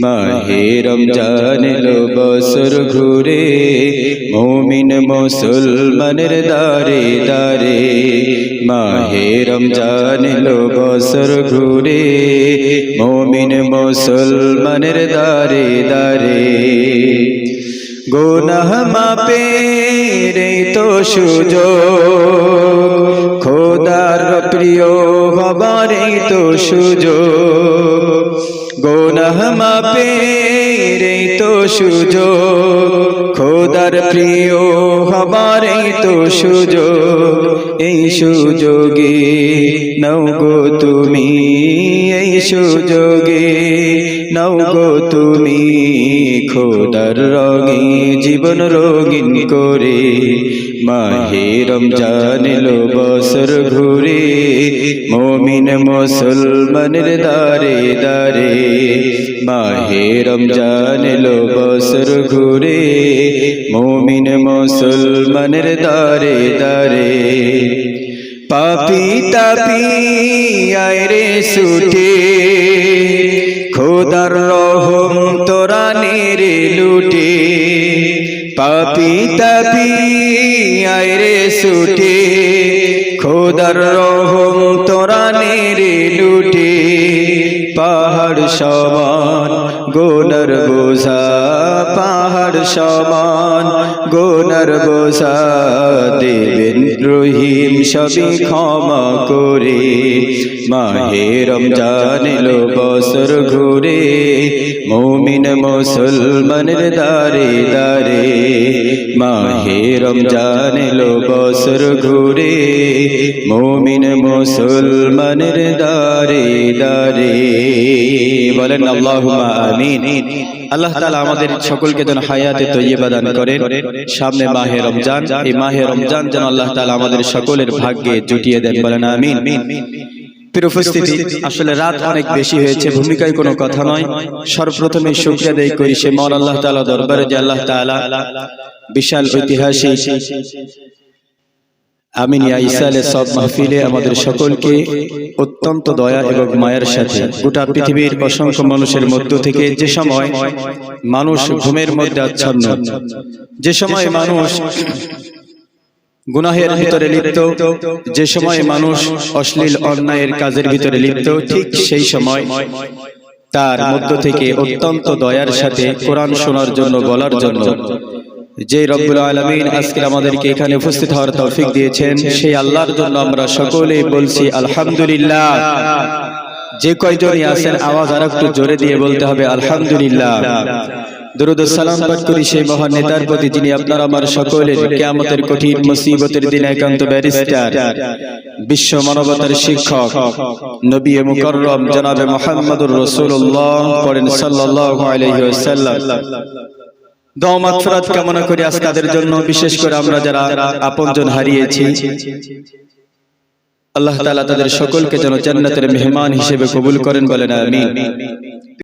মাহে রমজান এলো বছর ঘুরে, মুমিন মুসলমানের দারে দারে। মাহে রমজান এলো বছর ঘুরে, মুমিন মুসলমানের দারে দারে। গুনাহ মাপের এই তো সুযোগ, খোদার প্রিয় হবার এই তো সুযোগ। গুনাহ মাপের এই তো সুযোগ, খোদার প্রিয় হবার এই তো সুযোগ। এই সুযোগে নাও গো তুমি, এই সুযোগে নাও গো তুমি, খোদার রঙে জীবন রঙিন করে। মাহে রমজান এলো বছর ঘুরে, মুমিন মুসলমানের দারে দারে। মাহে রমজান এলো বছর ঘুরে, মুমিন মুসলমানের দারে দারে। পাপী তাপী আয় রে ছুটে, খোদার রহম তোরা নেরে লুটে। পাপী তাপী আয় রে ছুটে, খোদার রহম তোরা নেরে লুটে। পাহাড় সমান গুনার বোঝা, পাহাড় সমান গুনার বোঝা, দেবেন রহিম সবই ক্ষমা করে। মাহে রমজান এলো বছর ঘুরে, মুমিন মুসলমানের দারে দারে। মাহে রমজান এলো বছর ঘুরে, মুমিন মুসলমানের দারে দারে। বলেন আল্লাহুম্মা আমিন। আল্লাহ তাআলা আমাদের সকলকে যেন হায়াতে তৈয়্যিবা দান করেন। সামনে মাহে রমজান, এই মাহে রমজান যেন আল্লাহ তাআলা আমাদের সকলের ভাগ্যে জুটিয়ে দেন। বলেন আমিন। প্রিয় উপস্থিতি, আসলে রাত অনেক বেশি হয়েছে, ভূমিকায় কোনো কথা নয়। সর্বপ্রথমে শুকরিয়া আদায় করি সে মহান আল্লাহ তাআলা দরবারে যে আল্লাহ তাআলা বিশাল ঐতিহাসিক আমিনিয়া ইসালে সব মাহফিলে আমাদের সকলকে অত্যন্ত দয়া এবং মায়ের সাথে গোটা পৃথিবীর অসংখ্য মানুষের মধ্য থেকে, যে সময় মানুষ ঘুমের মধ্যে আচ্ছন্ন, যে সময় মানুষ গুনাহের ভিতরে লিপ্ত, যে সময় মানুষ অশ্লীল অন্যায়ের কাজের ভিতরে লিপ্ত, ঠিক সেই সময় তার মধ্য থেকে অত্যন্ত দয়ার সাথে কোরআন শোনার জন্য, বলার জন্য যে রব্বুল আলামিন আজকে আমাদেরকে এখানে উপস্থিত হওয়ার তৌফিক দিয়েছেন, সেই আল্লাহর জন্য আমরা সকলেই বলছি আলহামদুলিল্লাহ। যে কয়জনই আছেন আওয়াজ আর একটু জোরে দিয়ে বলতে হবে আলহামদুলিল্লাহ। দরুদ ও সালাম পাঠ করি সেই মহান নেতার প্রতি, যিনি আপনার আমার সকলের কিয়ামতের কঠিন মুসিবতের দিনে একান্ত ব্যারিস্টার, বিশ্ব মানবতার শিক্ষক, নবী মুকাররম জনাবে মুহাম্মদুর রাসূলুল্লাহ, পড়েন সাল্লাল্লাহু আলাইহি ওয়াসাল্লাম। দোয়া মাগফিরাত কামনা করি আজ তাদের জন্য, বিশেষ করে আমরা যারা আপনজন হারিয়েছি, আল্লাহ তাআলা তাদের সকলকে যেন জান্নাতের মেহমান হিসেবে কবুল করেন। বলেন আমিন।